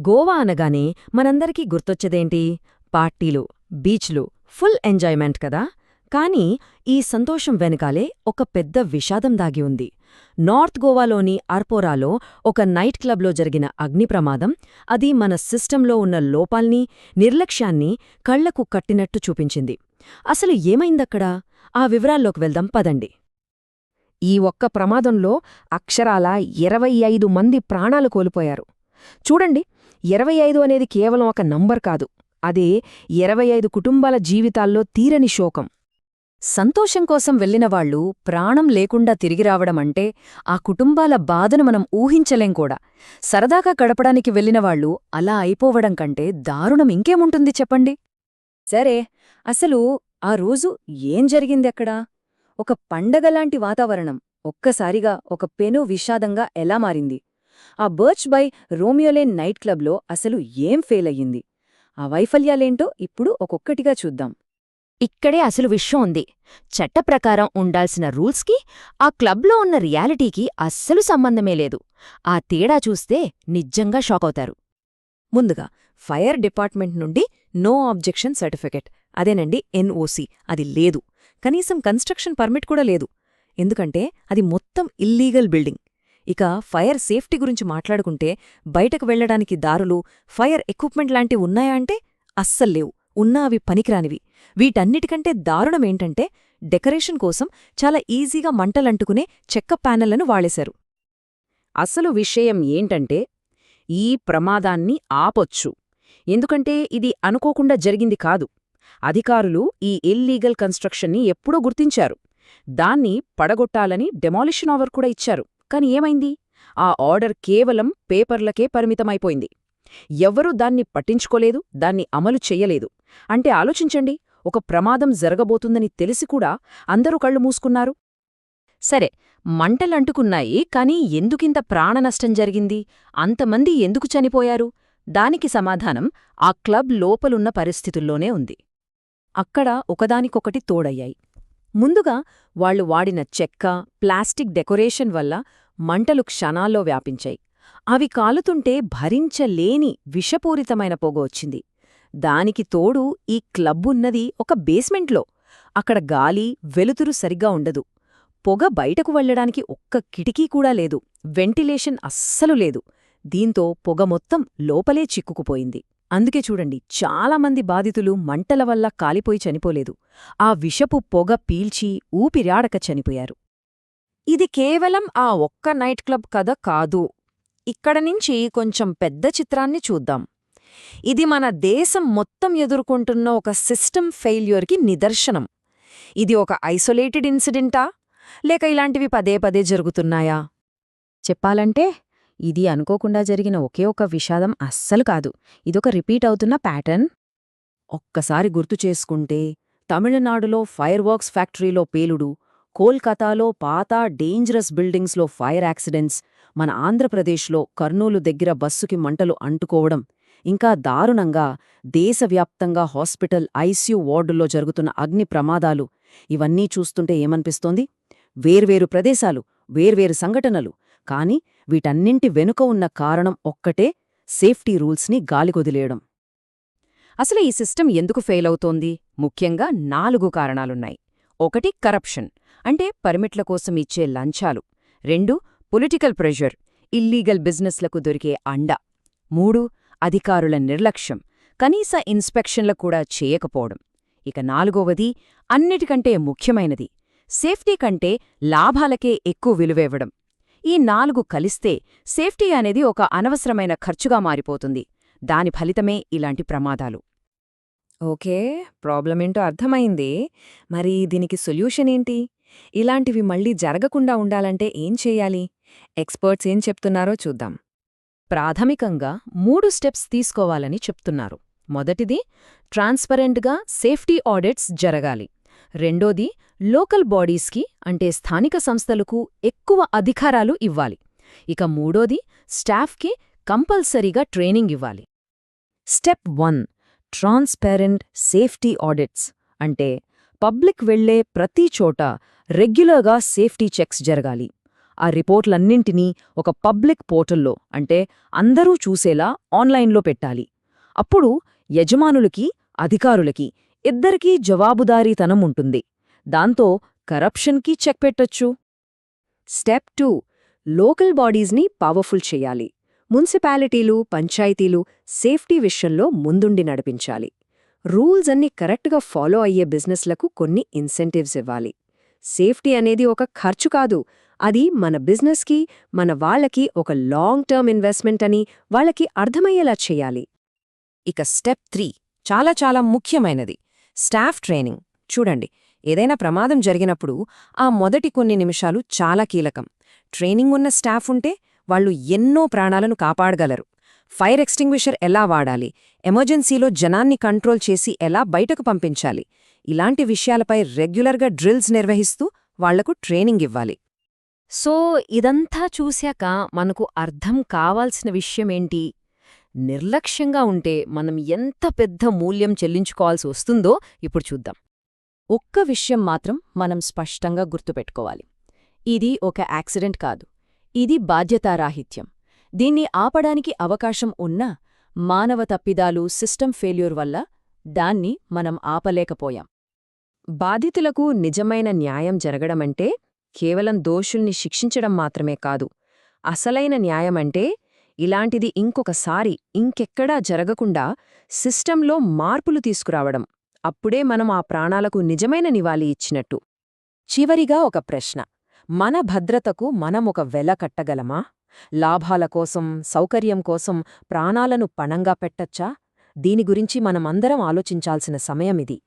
గోవా అనగానే మనందరికీ గుర్తొచ్చేదేంటి? పార్టీలు, బీచ్లు, ఫుల్ ఎంజాయ్మెంట్ కదా. కానీ ఈ సంతోషం వెనకాలే ఒక పెద్ద విషాదం దాగి ఉంది. నార్త్ గోవాలోని అర్పోరాలో ఒక నైట్ క్లబ్లో జరిగిన అగ్నిప్రమాదం, అది మన సిస్టంలో ఉన్న లోపాల్ని, నిర్లక్ష్యాన్ని కళ్లకు కట్టినట్టు చూపించింది. అసలు ఏమైందక్కడ? ఆ వివరాల్లోకి వెళ్దాం పదండి. ఈ ఒక్క ప్రమాదంలో అక్షరాల 25 మంది ప్రాణాలు కోల్పోయారు. చూడండి, 25 అనేది కేవలం ఒక నంబర్ కాదు, అదే 25 కుటుంబాల జీవితాల్లో తీరని శోకం. సంతోషం కోసం వెళ్లినవాళ్లు ప్రాణం లేకుండా తిరిగిరావడమంటే ఆ కుటుంబాల బాధను మనం ఊహించలేం కూడా. సరదాగా గడపడానికి వెళ్లినవాళ్లు అలా అయిపోవడం కంటే దారుణం ఇంకేముంటుంది చెప్పండి. సరే, అసలు ఆ రోజు ఏం జరిగిందెక్కడా? ఒక పండగలాంటి వాతావరణం ఒక్కసారిగా ఒక పెను విషాదంగా ఎలా మారింది? ఆ బర్చ్ బై రోమియోలేన్ నైట్ క్లబ్లో అసలు ఏం ఫెయిలయ్యింది? ఆ వైఫల్యాలేంటో ఇప్పుడు ఒక్కొక్కటిగా చూద్దాం. ఇక్కడే అసలు విషయం ఉంది. చట్టప్రకారం ఉండాల్సిన రూల్స్కి ఆ క్లబ్లో ఉన్న రియాలిటీకి అస్సలు సంబంధమే లేదు. ఆ తేడా చూస్తే నిజంగా షాకవుతారు. ముందుగా ఫైర్ డిపార్ట్మెంట్ నుండి నో ఆబ్జెక్షన్ సర్టిఫికెట్, అదేనండి ఎన్ఓసి, అది లేదు. కనీసం కన్స్ట్రక్షన్ పర్మిట్ కూడా లేదు. ఎందుకంటే అది మొత్తం ఇల్లీగల్ బిల్డింగ్. ఇక ఫైర్ సేఫ్టీ గురించి మాట్లాడుకుంటే బయటకు వెళ్లడానికి దారులు, ఫైర్ ఎక్విప్మెంట్ లాంటివి ఉన్నాయా అంటే అస్సల్లేవు. ఉన్నా అవి పనికిరానివి. వీటన్నిటికంటే దారుణమేంటంటే డెకరేషన్ కోసం చాలా ఈజీగా మంటలంటుకునే చెక్క ప్యానెళ్లను వాడేశారు. అసలు విషయం ఏంటంటే ఈ ప్రమాదాన్ని ఆపొచ్చు. ఎందుకంటే ఇది అనుకోకుండా జరిగింది కాదు. అధికారులు ఈ ఇల్లీగల్ కన్స్ట్రక్షన్ని ఎప్పుడో గుర్తించారు. దాన్ని పడగొట్టాలని డెమాలిషన్ ఆర్డర్ కూడా ఇచ్చారు. కాని ఏమైంది? ఆ ఆర్డర్ కేవలం పేపర్లకే పరిమితమైపోయింది. ఎవ్వరూ దాన్ని పట్టించుకోలేదు, దాన్ని అమలు చెయ్యలేదు. అంటే ఆలోచించండి, ఒక ప్రమాదం జరగబోతుందని తెలిసికూడా అందరూ కళ్ళు మూసుకున్నారు. సరే, మంటలంటుకున్నాయి, కానీ ఎందుకింత ప్రాణనష్టం జరిగింది? అంతమంది ఎందుకు చనిపోయారు? దానికి సమాధానం ఆ క్లబ్ లోపలున్న పరిస్థితుల్లోనే ఉంది. అక్కడ ఒకదానికొకటి తోడయ్యాయి. ముందుగా వాళ్లు వాడిన చెక్క, ప్లాస్టిక్ డెకరేషన్ వల్ల మంటలు క్షణాల్లో వ్యాపించాయి. అవి కాలుతుంటే భరించలేని విషపూరితమైన పొగ వచ్చింది. దానికి తోడు ఈ క్లబ్బున్నది ఒక బేస్మెంట్లో. అక్కడ గాలి, వెలుతురు సరిగ్గా ఉండదు. పొగ బయటకు వెళ్లడానికి ఒక్క కిటికీ కూడా లేదు. వెంటిలేషన్ అస్సలు లేదు. దీంతో పొగ మొత్తం లోపలే చిక్కుకుపోయింది. అందుకే చూడండి, చాలామంది బాధితులు మంటల వల్ల కాలిపోయి చనిపోలేదు, ఆ విషపు పొగ పీల్చి ఊపిరాడక చనిపోయారు. ఇది కేవలం ఆ ఒక్క నైట్ క్లబ్ కథ కాదు. ఇక్కడ నుంచి కొంచెం పెద్ద చిత్రాన్ని చూద్దాం. ఇది మన దేశం మొత్తం ఎదుర్కొంటున్న ఒక సిస్టమ్ ఫెయిల్యూర్కి నిదర్శనం. ఇది ఒక ఐసోలేటెడ్ ఇన్సిడెంటా, లేక ఇలాంటివి పదే పదే జరుగుతున్నాయా? చెప్పాలంటే ఇది అనుకోకుండా జరిగిన ఒకే ఒక విషాదం అస్సలు కాదు. ఇదొక రిపీట్ అవుతున్న ప్యాటర్న్. ఒక్కసారి గుర్తు చేసుకుంటే, తమిళనాడులో ఫైర్ వర్క్స్ ఫ్యాక్టరీలో పేలుడు, కోల్కతాలో పాత డేంజరస్ బిల్డింగ్స్లో ఫైర్ యాక్సిడెంట్స్, మన ఆంధ్రప్రదేశ్లో కర్నూలు దగ్గర బస్సుకి మంటలు అంటుకోవడం, ఇంకా దారుణంగా దేశవ్యాప్తంగా హాస్పిటల్ ఐసీయూ వార్డుల్లో జరుగుతున్న అగ్ని ప్రమాదాలు, ఇవన్నీ చూస్తుంటే ఏమనిపిస్తోంది? వేర్వేరు ప్రదేశాలు, వేర్వేరు సంఘటనలు, కాని వీటన్నింటి వెనుక ఉన్న కారణం ఒక్కటే: సేఫ్టీ రూల్స్ని గాలికొదిలేయడం. అసలు ఈ సిస్టమ్ ఎందుకు ఫెయిల్ అవుతోంది? ముఖ్యంగా 4 కారణాలున్నాయి. 1 కరప్షన్, అంటే పర్మిట్ల కోసం ఇచ్చే లంచాలు. 2 పొలిటికల్ ప్రెషర్, ఇల్లీగల్ బిజినెస్లకు దొరికే అండ. 3 అధికారుల నిర్లక్ష్యం, కనీస ఇన్స్పెక్షన్లు కూడా చేయకపోవడం. ఇక 4వది, అన్నిటికంటే ముఖ్యమైనది, సేఫ్టీ కంటే లాభాలకే ఎక్కువ విలువివ్వడం. ఈ 4 కలిస్తే సేఫ్టీ అనేది ఒక అనవసరమైన ఖర్చుగా మారిపోతుంది. దాని ఫలితమే ఇలాంటి ప్రమాదాలు. ఓకే, ప్రాబ్లమేంటో అర్థమైంది. మరి దీనికి సొల్యూషన్ ఏంటి? ఇలాంటివి మళ్లీ జరగకుండా ఉండాలంటే ఏం చెయ్యాలి? ఎక్స్పర్ట్స్ ఏం చెప్తున్నారో చూద్దాం. ప్రాథమికంగా 3 స్టెప్స్ తీసుకోవాలని చెప్తున్నారు. మొదటిది, ట్రాన్స్పరెంట్గా సేఫ్టీ ఆడిట్స్ జరగాలి. రెండోది, లోకల్ బాడీస్కి, అంటే స్థానిక సంస్థలకు ఎక్కువ అధికారాలు ఇవ్వాలి. ఇక మూడోది, స్టాఫ్కి కంపల్సరీగా ట్రైనింగ్ ఇవ్వాలి. స్టెప్ 1, ట్రాన్స్పరెంట్ సేఫ్టీ ఆడిట్స్, అంటే పబ్లిక్ వెళ్లే ప్రతి చోట రెగ్యులర్గా సేఫ్టీ చెక్స్ జరగాలి. ఆ రిపోర్ట్లన్నింటినీ ఒక పబ్లిక్ పోర్టల్లో అంటే అందరూ చూసేలా ఆన్లైన్లో పెట్టాలి. అప్పుడు యజమానులకి, అధికారులకి ఇద్దరికీ జవాబుదారీతనం ఉంటుంది. దాంతో కరప్షన్కి చెక్ పెట్టొచ్చు. స్టెప్ 2. లోకల్ బాడీస్ని పవర్ఫుల్ చేయాలి. మున్సిపాలిటీలు, పంచాయతీలు సేఫ్టీ విషయంలో ముందుండి నడిపించాలి. రూల్స్ అన్ని కరెక్ట్గా ఫాలో అయ్యే బిజినెస్లకు కొన్ని ఇన్సెంటివ్స్ ఇవ్వాలి. సేఫ్టీ అనేది ఒక ఖర్చు కాదు, అది మన బిజినెస్కి, మన వాళ్ళకి ఒక లాంగ్ టర్మ్ ఇన్వెస్ట్మెంట్ అని వాళ్ళకి అర్థమయ్యేలా చేయాలి. ఇక స్టెప్ 3 చాలా చాలా ముఖ్యమైనది, స్టాఫ్ ట్రైనింగ్. చూడండి, ఏదైనా ప్రమాదం జరిగినప్పుడు ఆ మొదటి కొన్ని నిమిషాలు చాలా కీలకం. ట్రైనింగ్ ఉన్న స్టాఫ్ ఉంటే వాళ్ళు ఎన్నో ప్రాణాలను కాపాడగలరు. ఫైర్ ఎక్స్టింగ్విషర్ ఎలా వాడాలి, ఎమర్జెన్సీలో జనాన్ని కంట్రోల్ చేసి ఎలా బయటకు పంపించాలి, ఇలాంటి విషయాలపై రెగ్యులర్గా డ్రిల్స్ నిర్వహిస్తూ వాళ్లకు ట్రైనింగ్ ఇవ్వాలి. సో ఇదంతా చూశాక మనకు అర్థం కావాల్సిన విషయమేంటి? నిర్లక్ష్యంగా ఉంటే మనం ఎంత పెద్ద మూల్యం చెల్లించుకోవాల్సి వస్తుందో ఇప్పుడు చూద్దాం. ఒక్క విషయం మాత్రం మనం స్పష్టంగా గుర్తుపెట్టుకోవాలి. ఇది ఒక యాక్సిడెంట్ కాదు, ఇది బాధ్యతారాహిత్యం. దీన్ని ఆపడానికి అవకాశం ఉన్నా మానవ తప్పిదాలు, సిస్టమ్ ఫెయిల్యూర్ వల్ల దాన్ని మనం ఆపలేకపోయాం. బాధితులకు నిజమైన న్యాయం జరగడమంటే కేవలం దోషుల్ని శిక్షించడం మాత్రమే కాదు. అసలైన న్యాయమంటే ఇలాంటిది ఇంకొకసారి ఇంకెక్కడా జరగకుండా సిస్టంలో మార్పులు తీసుకురావడం. అప్పుడే మనం ఆ ప్రాణాలకు నిజమైన నివాళి ఇచ్చినట్టు. చివరిగా ఒక ప్రశ్న: మన భద్రతకు మనం ఒక వెల కట్టగలమా? లాభాల కోసం, సౌకర్యం కోసం ప్రాణాలను పణంగా పెట్టచ్చా? దీని గురించి మనమందరం ఆలోచించాల్సిన సమయమిది.